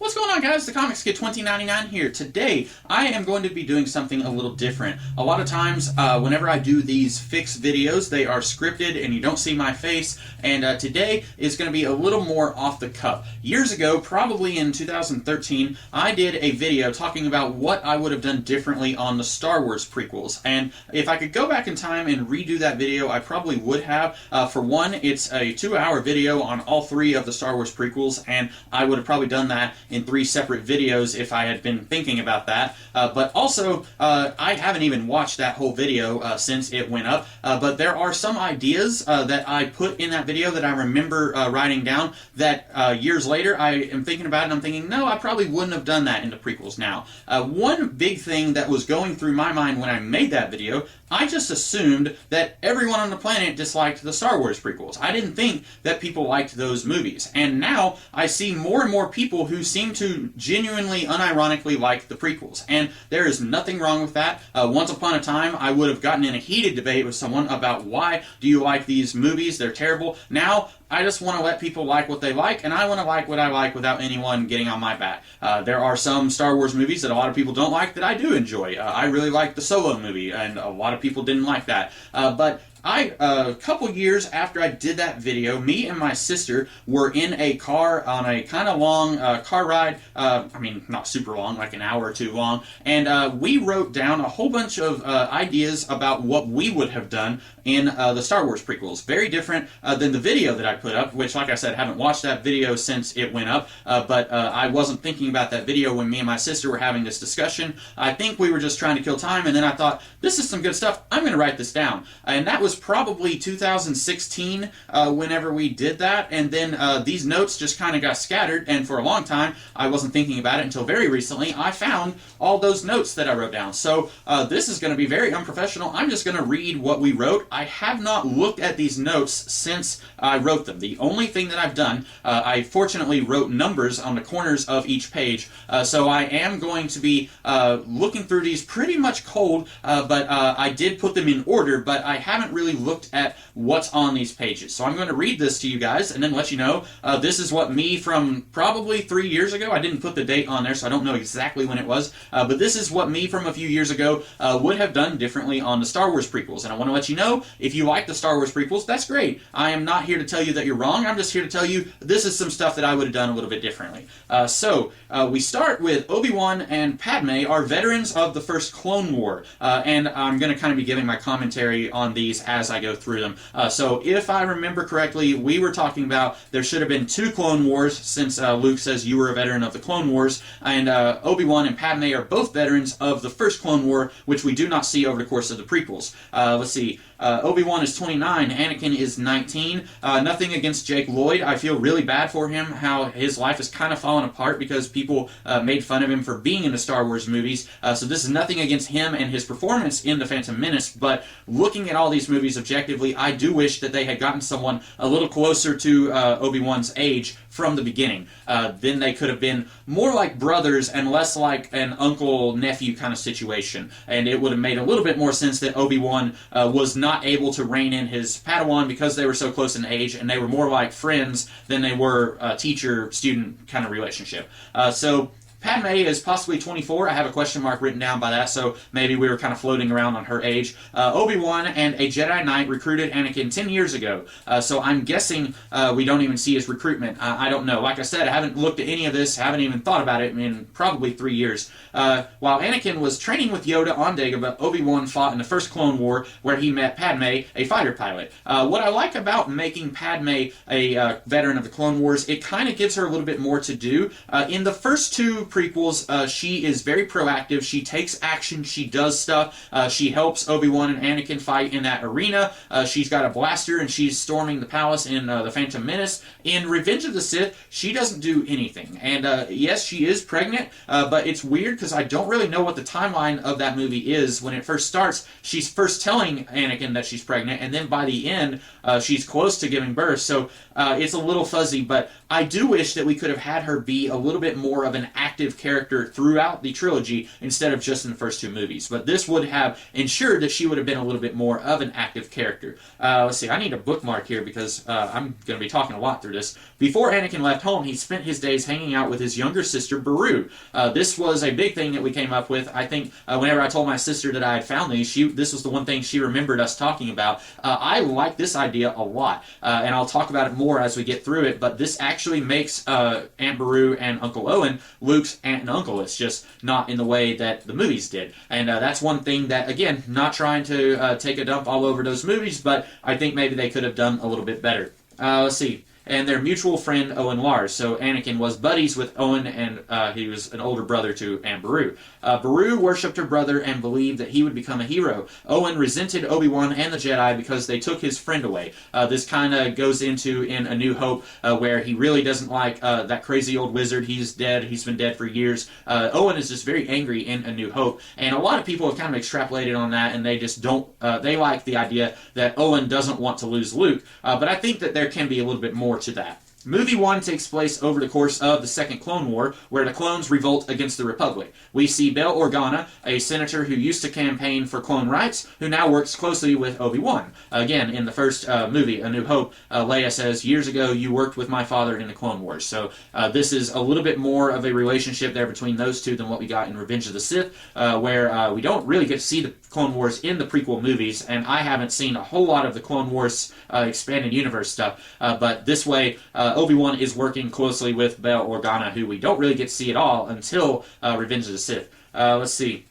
What's going on, guys? The Comics Kid 2099 here. Today, I am going to be doing something a little different. A lot of times, whenever I do these fixed videos, they are scripted and you don't see my face, and today is going to be a little more off the cuff. Years ago, probably in 2013, I did a video talking about what I would have done differently on the Star Wars prequels, and if I could go back in time and redo that video, I probably would have. For one, it's a 2-hour video on all 3 of the Star Wars prequels, and I would have probably done that in 3 separate videos if I had been thinking about that. But also, I haven't even watched that whole video since it went up, but there are some ideas that I put in that video that I remember writing down that years later I am thinking about it and I'm thinking, no, I probably wouldn't have done that in the prequels now. One big thing that was going through my mind when I made that video, I just assumed that everyone on the planet disliked the Star Wars prequels. I didn't think that people liked those movies. And now I see more and more people who seem to genuinely, unironically like the prequels. And there is nothing wrong with that. Once upon a time, I would have gotten in a heated debate with someone about why do you like these movies? They're terrible. Now, I just want to let people like what they like, and I want to like what I like without anyone getting on my back. There are some Star Wars movies that a lot of people don't like that I do enjoy. I really like the Solo movie, and a lot of people didn't like that. But a couple years after I did that video, me and my sister were in a car on a kind of long car ride. I mean, not super long, like an hour or 2 long. And we wrote down a whole bunch of ideas about what we would have done in the Star Wars prequels. Very different than the video that I put up, which, like I said, I haven't watched that video since it went up. But I wasn't thinking about that video when me and my sister were having this discussion. I think we were just trying to kill time, and then I thought, this is some good stuff. I'm going to write this down. And that was probably 2016 whenever we did that, and then these notes just kind of got scattered, and for a long time I wasn't thinking about it until very recently I found all those notes that I wrote down. So this is going to be very unprofessional. I'm just going to read what we wrote. I have not looked at these notes since I wrote them. The only thing that I've done, I fortunately wrote numbers on the corners of each page, so I am going to be looking through these pretty much cold, but I did put them in order, but I haven't really looked at what's on these pages. So I'm going to read this to you guys and then let you know this is what me from probably 3 years ago, I didn't put the date on there so I don't know exactly when it was, but this is what me from a few years ago would have done differently on the Star Wars prequels. And I want to let you know, if you like the Star Wars prequels, that's great. I am not here to tell you that you're wrong. I'm just here to tell you this is some stuff that I would have done a little bit differently. So we start with Obi-Wan and Padme are veterans of the first Clone War, and I'm going to kind of be giving my commentary on these as I go through them. So if I remember correctly, we were talking about there should have been 2 Clone Wars, since Luke says you were a veteran of the Clone Wars, and Obi-Wan and Padme are both veterans of the first Clone War, which we do not see over the course of the prequels. Let's see. Obi-Wan is 29, Anakin is 19. Nothing against Jake Lloyd. I feel really bad for him, how his life has kind of fallen apart because people made fun of him for being in the Star Wars movies. So this is nothing against him and his performance in The Phantom Menace, but looking at all these movies objectively, I do wish that they had gotten someone a little closer to Obi-Wan's age from the beginning. Then they could have been more like brothers and less like an uncle-nephew kind of situation. And it would have made a little bit more sense that Obi-Wan was not able to rein in his Padawan because they were so close in age, and they were more like friends than they were a teacher-student kind of relationship. So Padme is possibly 24. I have a question mark written down by that, so maybe we were kind of floating around on her age. Obi-Wan and a Jedi Knight recruited Anakin 10 years ago, so I'm guessing we don't even see his recruitment. I don't know. Like I said, I haven't looked at any of this, haven't even thought about it in probably 3 years. While Anakin was training with Yoda on Dagobah, Obi-Wan fought in the first Clone War, where he met Padme, a fighter pilot. What I like about making Padme a veteran of the Clone Wars, it kind of gives her a little bit more to do. In the first 2 prequels, she is very proactive. She takes action. She does stuff. She helps Obi-Wan and Anakin fight in that arena. She's got a blaster and she's storming the palace in The Phantom Menace. In Revenge of the Sith, she doesn't do anything. And yes, she is pregnant, but it's weird because I don't really know what the timeline of that movie is. When it first starts, she's first telling Anakin that she's pregnant, and then by the end, she's close to giving birth. So it's a little fuzzy, but I do wish that we could have had her be a little bit more of an active active character throughout the trilogy instead of just in the first two movies. But this would have ensured that she would have been a little bit more of an active character. Let's see, I need a bookmark here because I'm going to be talking a lot through this. Before Anakin left home, he spent his days hanging out with his younger sister, Beru. This was a big thing that we came up with. I think whenever I told my sister that I had found these, this was the one thing she remembered us talking about. I like this idea a lot, and I'll talk about it more as we get through it, but this actually makes Aunt Beru and Uncle Owen Luke's aunt and uncle. It's just not in the way that the movies did. And that's one thing that, again, not trying to take a dump all over those movies, but I think maybe they could have done a little bit better. Let's see. And their mutual friend, Owen Lars. So Anakin was buddies with Owen, and he was an older brother to Aunt Beru. Beru worshipped her brother and believed that he would become a hero. Owen resented Obi-Wan and the Jedi because they took his friend away. This kind of goes into in A New Hope, where he really doesn't like that crazy old wizard. He's dead. He's been dead for years. Owen is just very angry in A New Hope. And a lot of people have kind of extrapolated on that, and they just don't, they like the idea that Owen doesn't want to lose Luke. But I think that there can be a little bit more to that. Movie 1 takes place over the course of the Second Clone War, where the clones revolt against the Republic. We see Bail Organa, a senator who used to campaign for clone rights, who now works closely with Obi-Wan. Again, in the first movie, A New Hope, Leia says, "Years ago you worked with my father in the Clone Wars." So this is a little bit more of a relationship there between those two than what we got in Revenge of the Sith, where we don't really get to see the Clone Wars in the prequel movies, and I haven't seen a whole lot of the Clone Wars expanded universe stuff, but this way Obi-Wan is working closely with Bail Organa, who we don't really get to see at all until Revenge of the Sith. Let's see.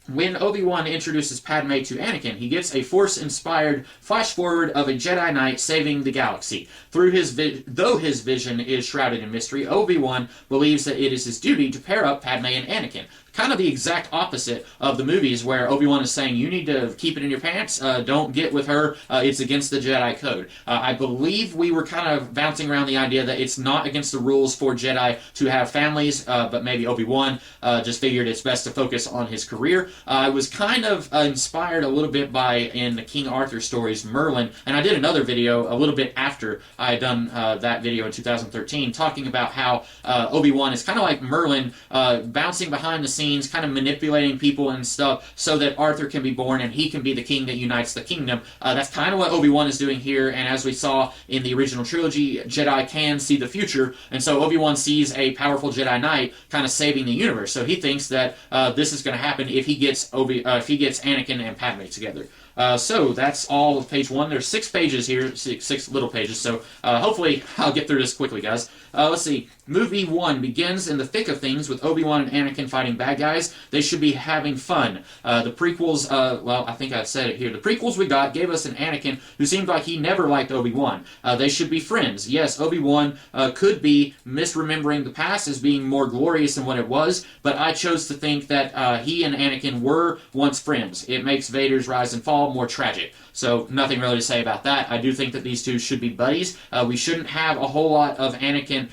When Obi-Wan introduces Padme to Anakin, he gets a Force-inspired flash-forward of a Jedi Knight saving the galaxy. Though his vision is shrouded in mystery, Obi-Wan believes that it is his duty to pair up Padme and Anakin. Kind of the exact opposite of the movies, where Obi-Wan is saying, you need to keep it in your pants, don't get with her, it's against the Jedi Code. I believe we were kind of bouncing around the idea that it's not against the rules for Jedi to have families, but maybe Obi-Wan just figured it's best to focus on his career. I was kind of inspired a little bit by, in the King Arthur stories, Merlin, and I did another video a little bit after I had done that video in 2013, talking about how Obi-Wan is kind of like Merlin, bouncing behind the scenes, kind of manipulating people and stuff so that Arthur can be born and he can be the king that unites the kingdom. That's kind of what Obi-Wan is doing here, and as we saw in the original trilogy, Jedi can see the future, and so Obi-Wan sees a powerful Jedi Knight kind of saving the universe, so he thinks that this is going to happen if he gets Anakin and Padme together. So that's all of page 1. There's 6 pages here, six little pages, so hopefully I'll get through this quickly, guys. Let's see. Movie 1 begins in the thick of things with Obi-Wan and Anakin fighting bad guys. They should be having fun. The prequels, well, I think I said it here. The prequels we got gave us an Anakin who seemed like he never liked Obi-Wan. They should be friends. Yes, Obi-Wan could be misremembering the past as being more glorious than what it was, but I chose to think that he and Anakin were once friends. It makes Vader's rise and fall more tragic. So nothing really to say about that. I do think that these two should be buddies. We shouldn't have a whole lot of Anakin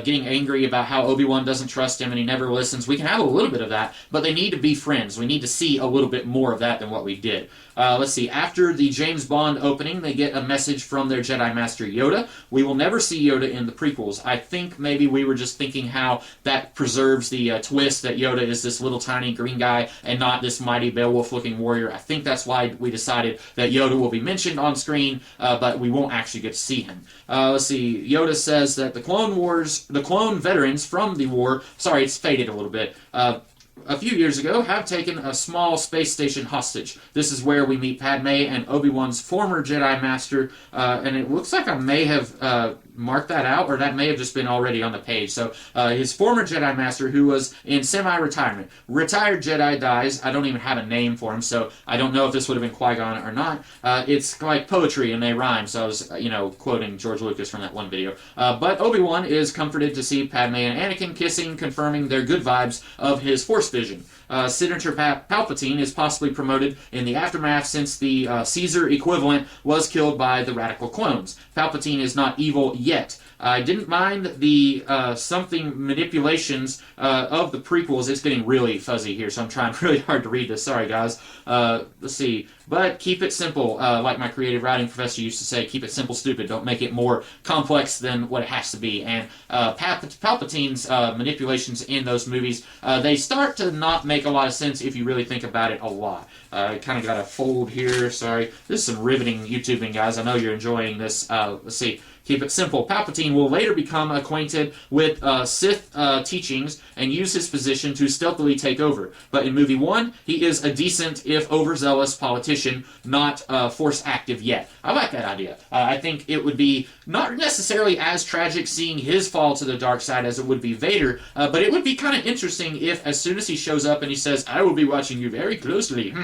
getting angry about how Obi-Wan doesn't trust him and he never listens. We can have a little bit of that, but they need to be friends. We need to see a little bit more of that than what we did. Let's see. After the James Bond opening, they get a message from their Jedi Master Yoda. We will never see Yoda in the prequels. I think maybe we were just thinking how that preserves the twist that Yoda is this little tiny green guy and not this mighty Beowulf-looking warrior. I think that's why we decided that Yoda will be mentioned on screen, but we won't actually get to see him. Let's see. Yoda says that the clone veterans from the war, sorry, it's faded a little bit, a few years ago, have taken a small space station hostage. This is where we meet Padme and Obi-Wan's former Jedi Master, and it looks like I may have marked that out, or that may have just been already on the page. So his former Jedi Master, who was in semi-retirement. Retired Jedi dies. I don't even have a name for him, so I don't know if this would have been Qui-Gon or not. It's like poetry, and they rhyme, so I was, quoting George Lucas from that one video. But Obi-Wan is comforted to see Padme and Anakin kissing, confirming their good vibes of his Force vision. Senator Palpatine is possibly promoted in the aftermath since the Caesar equivalent was killed by the radical clones. Palpatine is not evil yet. I didn't mind the something manipulations of the prequels. It's getting really fuzzy here, so I'm trying really hard to read this. Sorry, guys. Let's see. But keep it simple. Like my creative writing professor used to say, keep it simple, stupid. Don't make it more complex than what it has to be. And Palpatine's manipulations in those movies, they start to not make a lot of sense if you really think about it a lot. I kind of got a fold here. Sorry. This is some riveting YouTubing, guys. I know you're enjoying this. Let's see. Keep it simple. Palpatine will later become acquainted with Sith teachings and use his position to stealthily take over. But in movie 1, he is a decent, if overzealous, politician, not force active yet. I like that idea. I think it would be not necessarily as tragic seeing his fall to the dark side as it would be Vader, but it would be kind of interesting if as soon as he shows up and he says, I will be watching you very closely,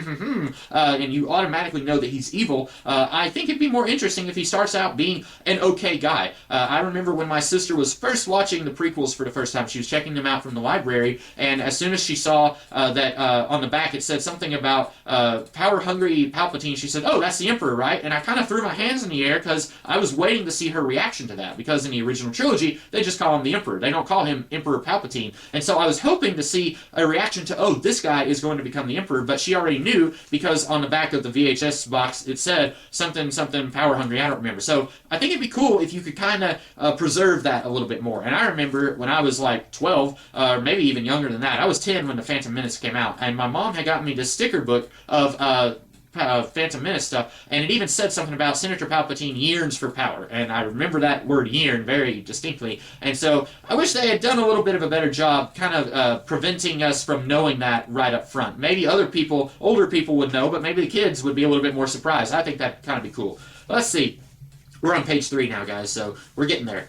and you automatically know that he's evil, I think it'd be more interesting if he starts out being an okay guy. I remember when my sister was first watching the prequels for the first time, she was checking them out from the library, and as soon as she saw that on the back it said something about power-hungry Palpatine, she said, oh, that's the Emperor, right? And I kind of threw my hands in the air because I was waiting to see her reaction to that, because in the original trilogy, they just call him the Emperor. They don't call him Emperor Palpatine. And so I was hoping to see a reaction to, oh, this guy is going to become the Emperor, but she already knew because on the back of the VHS box it said something, power-hungry, I don't remember. So I think it'd be cool if you could kind of preserve that a little bit more. And I remember when I was like 12, or maybe even younger than that, I was 10 when The Phantom Menace came out, and my mom had gotten me this sticker book of Phantom Menace stuff, and it even said something about Senator Palpatine yearns for power, and I remember that word yearn very distinctly, and so I wish they had done a little bit of a better job kind of preventing us from knowing that right up front. Maybe other people, older people would know, but maybe the kids would be a little bit more surprised. I think that'd kind of be cool. Let's see. We're on page 3 now, guys, so we're getting there.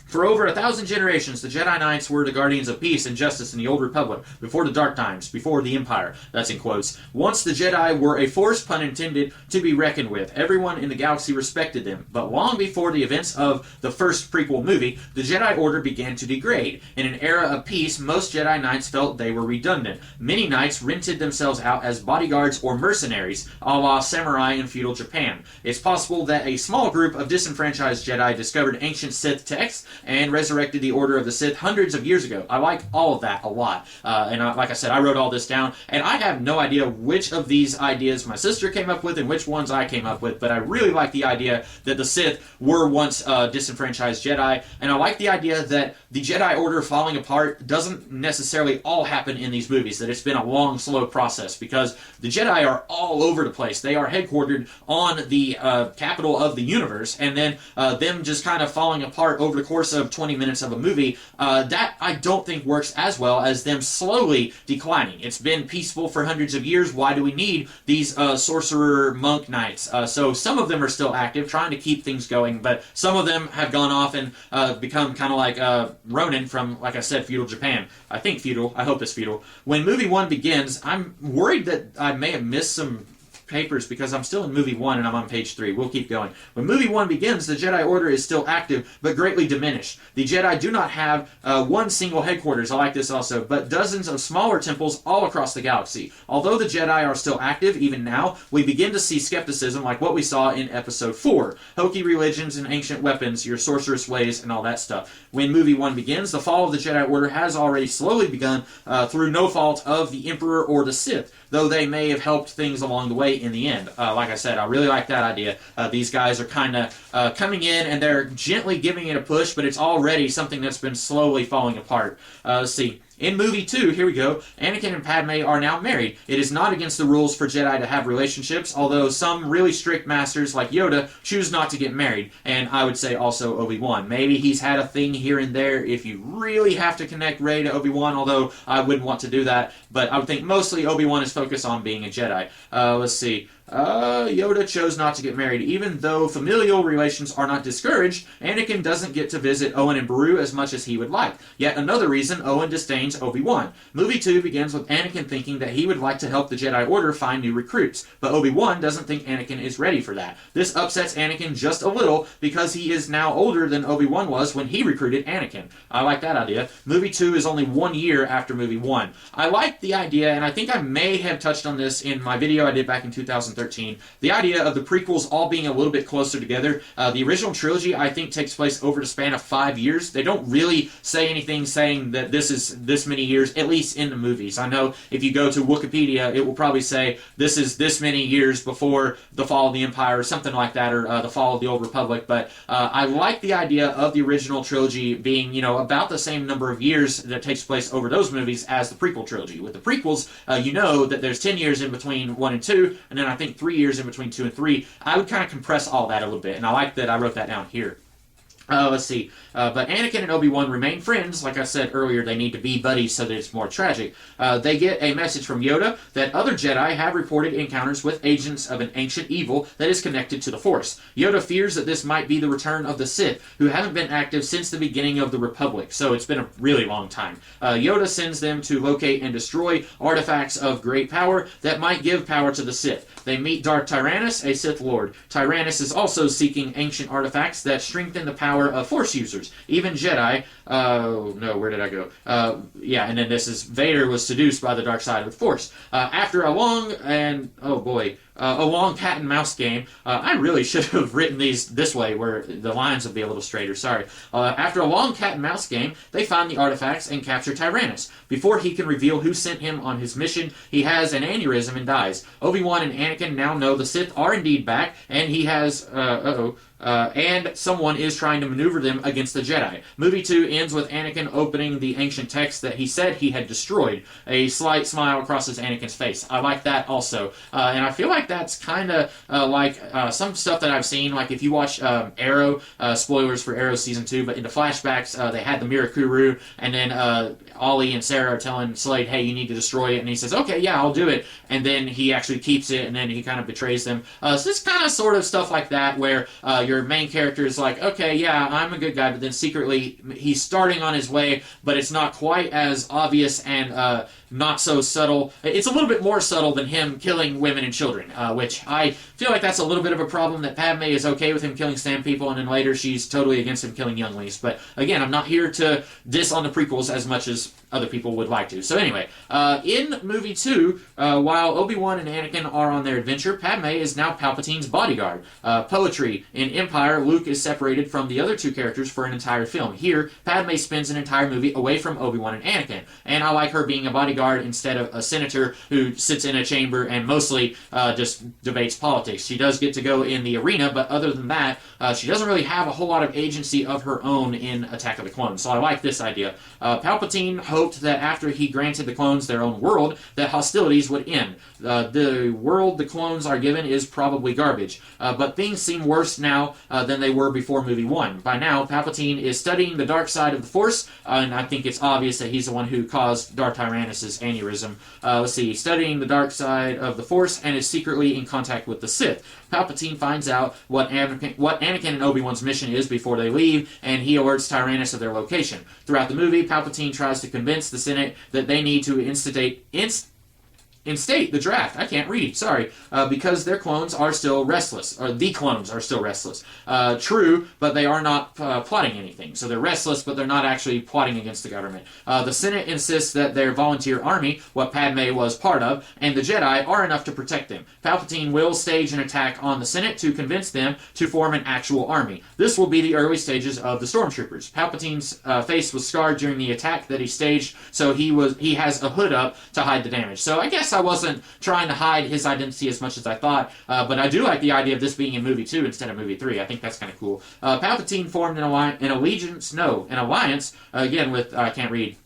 For over 1,000 generations, the Jedi Knights were the guardians of peace and justice in the Old Republic, before the Dark Times, before the Empire. That's in quotes. Once the Jedi were a force, pun intended, to be reckoned with. Everyone in the galaxy respected them. But long before the events of the first prequel movie, the Jedi Order began to degrade. In an era of peace, most Jedi Knights felt they were redundant. Many Knights rented themselves out as bodyguards or mercenaries, a la samurai in feudal Japan. It's possible that a small group of disenfranchised Jedi discovered ancient Sith texts and resurrected the Order of the Sith hundreds of years ago. I like all of that a lot. Like I said, I wrote all this down, and I have no idea which of these ideas my sister came up with and which ones I came up with, but I really like the idea that the Sith were once disenfranchised Jedi, and I like the idea that the Jedi Order falling apart doesn't necessarily all happen in these movies, that it's been a long, slow process, because the Jedi are all over the place. They are headquartered on the capital of the universe, and then them just kind of falling apart over the course of 20 minutes of a movie, that I don't think works as well as them slowly declining. It's been peaceful for hundreds of years. Why do we need these sorcerer monk knights? So some of them are still active, trying to keep things going, but some of them have gone off and become kind of like Ronin from, like I said, feudal Japan. I think feudal. I hope it's feudal. When movie 1 begins, I'm worried that I may have missed some papers because I'm still in movie 1 and I'm on page 3. We'll keep going. When movie 1 begins, the Jedi Order is still active, but greatly diminished. The Jedi do not have one single headquarters, I like this also, but dozens of smaller temples all across the galaxy. Although the Jedi are still active, even now, we begin to see skepticism like what we saw in Episode 4. Hokey religions and ancient weapons, your sorcerous ways, and all that stuff. When movie 1 begins, the fall of the Jedi Order has already slowly begun through no fault of the Emperor or the Sith, though they may have helped things along the way in the end. Like I said, I really like that idea. These guys are kind of coming in and they're gently giving it a push, but it's already something that's been slowly falling apart. Let's see. In movie 2, here we go, Anakin and Padme are now married. It is not against the rules for Jedi to have relationships, although some really strict masters like Yoda choose not to get married, and I would say also Obi-Wan. Maybe he's had a thing here and there if you really have to connect Rey to Obi-Wan, although I wouldn't want to do that, but I would think mostly Obi-Wan is focused on being a Jedi. Let's see. Yoda chose not to get married. Even though familial relations are not discouraged, Anakin doesn't get to visit Owen and Beru as much as he would like. Yet another reason Owen disdains Obi-Wan. Movie 2 begins with Anakin thinking that he would like to help the Jedi Order find new recruits, but Obi-Wan doesn't think Anakin is ready for that. This upsets Anakin just a little because he is now older than Obi-Wan was when he recruited Anakin. I like that idea. Movie 2 is only 1 year after movie 1. I like the idea, and I think I may have touched on this in my video I did back in 2013, 2013. The idea of the prequels all being a little bit closer together. The original trilogy, I think, takes place over the span of 5 years. They don't really say anything saying that this is this many years, at least in the movies. I know if you go to Wikipedia, it will probably say this is this many years before the fall of the Empire or something like that, or the fall of the Old Republic. But I like the idea of the original trilogy being, about the same number of years that takes place over those movies as the prequel trilogy. With the prequels, you know that there's 10 years in between 1 and 2, and then I think 3 years in between 2 and 3. I would kind of compress all that a little bit, and I like that I wrote that down here. Let's see. But Anakin and Obi-Wan remain friends. Like I said earlier, they need to be buddies so that it's more tragic. They get a message from Yoda that other Jedi have reported encounters with agents of an ancient evil that is connected to the Force. Yoda fears that this might be the return of the Sith, who haven't been active since the beginning of the Republic. So it's been a really long time. Yoda sends them to locate and destroy artifacts of great power that might give power to the Sith. They meet Darth Tyrannus, a Sith Lord. Tyrannus is also seeking ancient artifacts that strengthen the power of Force users, even Jedi. No, where did I go? Yeah, and then this is Vader was seduced by the dark side of the Force. After a long and, a long cat and mouse game. I really should have written these this way where the lines would be a little straighter, sorry. After a long cat and mouse game, they find the artifacts and capture Tyrannus. Before he can reveal who sent him on his mission, he has an aneurysm and dies. Obi-Wan and Anakin now know the Sith are indeed back, and he has, and someone is trying to maneuver them against the Jedi. Movie 2 ends with Anakin opening the ancient text that he said he had destroyed. A slight smile crosses Anakin's face. I like that also. And I feel like that's kind of like some stuff that I've seen. Like if you watch Arrow, spoilers for Arrow Season 2, but in the flashbacks, they had the Mirakuru, and then Ollie and Sarah are telling Slade, hey, you need to destroy it. And he says, okay, yeah, I'll do it. And then he actually keeps it, and then he kind of betrays them. So this kind of sort of stuff like that where your main character is like, okay, yeah, I'm a good guy, but then secretly he's starting on his way, but it's not quite as obvious and not so subtle. It's a little bit more subtle than him killing women and children, which I feel like that's a little bit of a problem, that Padme is okay with him killing sand people, and then later she's totally against him killing younglings. But again, I'm not here to diss on the prequels as much as other people would like to. So anyway, in movie 2, while Obi-Wan and Anakin are on their adventure, Padme is now Palpatine's bodyguard. Poetry. In Empire, Luke is separated from the other two characters for an entire film. Here, Padme spends an entire movie away from Obi-Wan and Anakin, and I like her being a bodyguard instead of a senator who sits in a chamber and mostly just debates politics. She does get to go in the arena, but other than that, she doesn't really have a whole lot of agency of her own in Attack of the Clones. So I like this idea. Palpatine hoped that after he granted the clones their own world, that hostilities would end. The world the clones are given is probably garbage, but things seem worse now than they were before movie 1. By now, Palpatine is studying the dark side of the Force, and I think it's obvious that he's the one who caused Darth Tyrannus' aneurysm. Let's see, studying the dark side of the Force and is secretly in contact with the Sith. Palpatine finds out what Anakin and Obi-Wan's mission is before they leave, and he alerts Tyrannus of their location. Throughout the movie, Palpatine tries to convince the Senate that they need to instate the draft. I can't read, sorry. Because their clones are still restless. Or the clones are still restless. True, but they are not plotting anything. So they're restless, but they're not actually plotting against the government. The Senate insists that their volunteer army, what Padme was part of, and the Jedi are enough to protect them. Palpatine will stage an attack on the Senate to convince them to form an actual army. This will be the early stages of the Stormtroopers. Palpatine's face was scarred during the attack that he staged, so he has a hood up to hide the damage. So I guess I wasn't trying to hide his identity as much as I thought, but I do like the idea of this being in movie 2 instead of movie 3. I think that's kind of cool. Palpatine formed an alliance, again with, I can't read,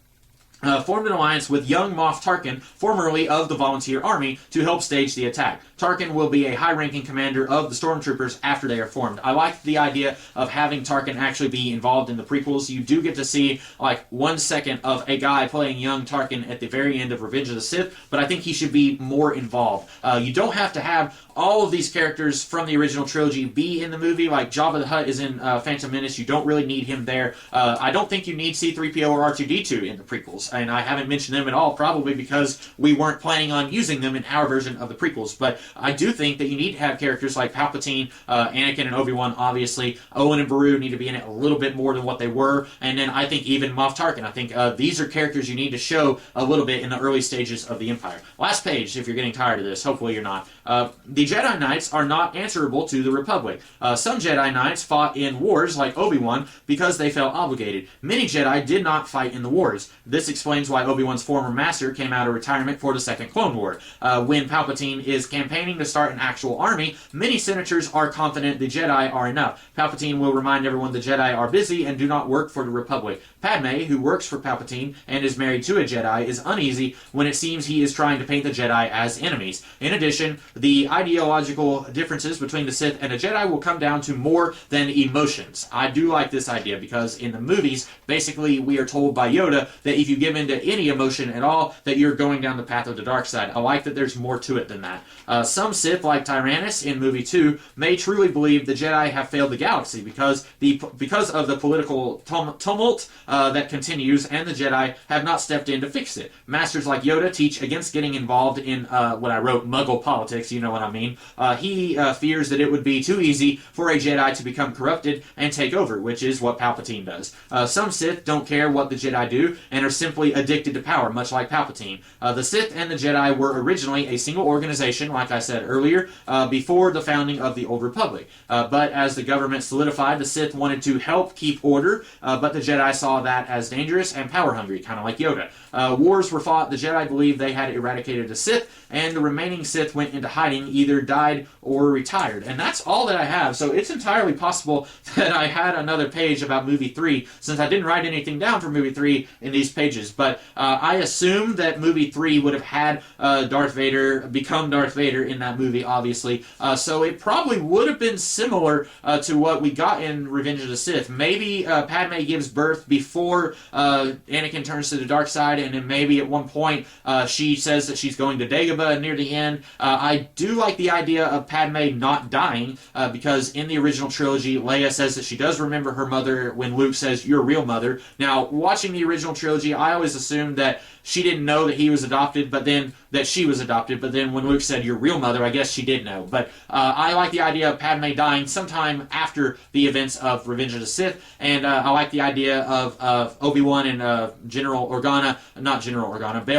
formed an alliance with young Moff Tarkin, formerly of the Volunteer Army, to help stage the attack. Tarkin will be a high-ranking commander of the Stormtroopers after they are formed. I like the idea of having Tarkin actually be involved in the prequels. You do get to see like 1 second of a guy playing young Tarkin at the very end of Revenge of the Sith, but I think he should be more involved. You don't have to have all of these characters from the original trilogy be in the movie. Like Jabba the Hutt is in Phantom Menace. You don't really need him there. I don't think you need C-3PO or R2-D2 in the prequels. and I haven't mentioned them at all, probably because we weren't planning on using them in our version of the prequels. But I do think that you need to have characters like Palpatine, Anakin, and Obi-Wan, obviously. Owen and Beru need to be in it a little bit more than what they were, and then I think even Moff Tarkin. I think these are characters you need to show a little bit in the early stages of the Empire. Last page, if you're getting tired of this. Hopefully you're not. The Jedi Knights are not answerable to the Republic. Some Jedi Knights fought in wars like Obi-Wan because they felt obligated. Many Jedi did not fight in the wars. This explains why Obi-Wan's former master came out of retirement for the Second Clone War. When Palpatine is campaigning to start an actual army, many senators are confident the Jedi are enough. Palpatine will remind everyone the Jedi are busy and do not work for the Republic. Padme, who works for Palpatine and is married to a Jedi, is uneasy when it seems he is trying to paint the Jedi as enemies. In addition, the ideological differences between the Sith and the Jedi will come down to more than emotions. I do like this idea because in the movies, basically we are told by Yoda that if you give into any emotion at all, that you're going down the path of the dark side. I like that there's more to it than that. Some Sith, like Tyrannus in movie 2, may truly believe the Jedi have failed the galaxy because of the political tumult that continues, and the Jedi have not stepped in to fix it. Masters like Yoda teach against getting involved in what I wrote, Muggle politics, you know what I mean. He fears that it would be too easy for a Jedi to become corrupted and take over, which is what Palpatine does. Some Sith don't care what the Jedi do and are simply addicted to power, much like Palpatine. The Sith and the Jedi were originally a single organization, like I said earlier, before the founding of the Old Republic. But as the government solidified, the Sith wanted to help keep order, but the Jedi saw that as dangerous and power-hungry, kind of like Yoda. Wars were fought, the Jedi believed they had eradicated the Sith, and the remaining Sith went into hiding, either died or retired. And that's all that I have, so it's entirely possible that I had another page about movie 3, since I didn't write anything down for movie 3 in these pages. But I assume that movie 3 would have had Darth Vader become Darth Vader in that movie, obviously. So it probably would have been similar to what we got in Revenge of the Sith. Maybe Padme gives birth before Anakin turns to the dark side, and then maybe at one point she says that she's going to Dagobah near the end. I do like the idea of Padme not dying, because in the original trilogy, Leia says that she does remember her mother when Luke says, "Your real mother." Now, watching the original trilogy, I always assumed that she didn't know that he was adopted, but then that she was adopted. But then when Luke said, "Your real mother," I guess she did know. But I like the idea of Padme dying sometime after the events of Revenge of the Sith, and I like the idea of Obi-Wan and Bail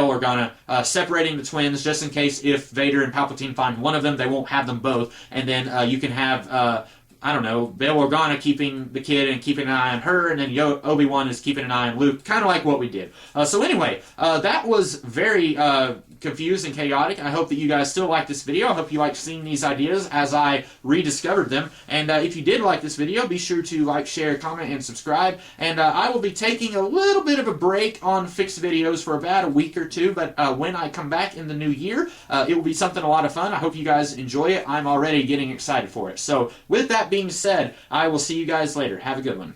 Organa separating the twins, just in case if Vader and Palpatine find one of them, they won't have them both, and then you can have I don't know, Bail Organa keeping the kid and keeping an eye on her, and then Obi-Wan is keeping an eye on Luke, kind of like what we did. So anyway, that was very confused and chaotic. I hope that you guys still like this video. I hope you like seeing these ideas as I rediscovered them. And if you did like this video, be sure to like, share, comment, and subscribe. And I will be taking a little bit of a break on fixed videos for about a week or two, but when I come back in the new year, it will be something a lot of fun. I hope you guys enjoy it. I'm already getting excited for it. So with that being said, I will see you guys later. Have a good one.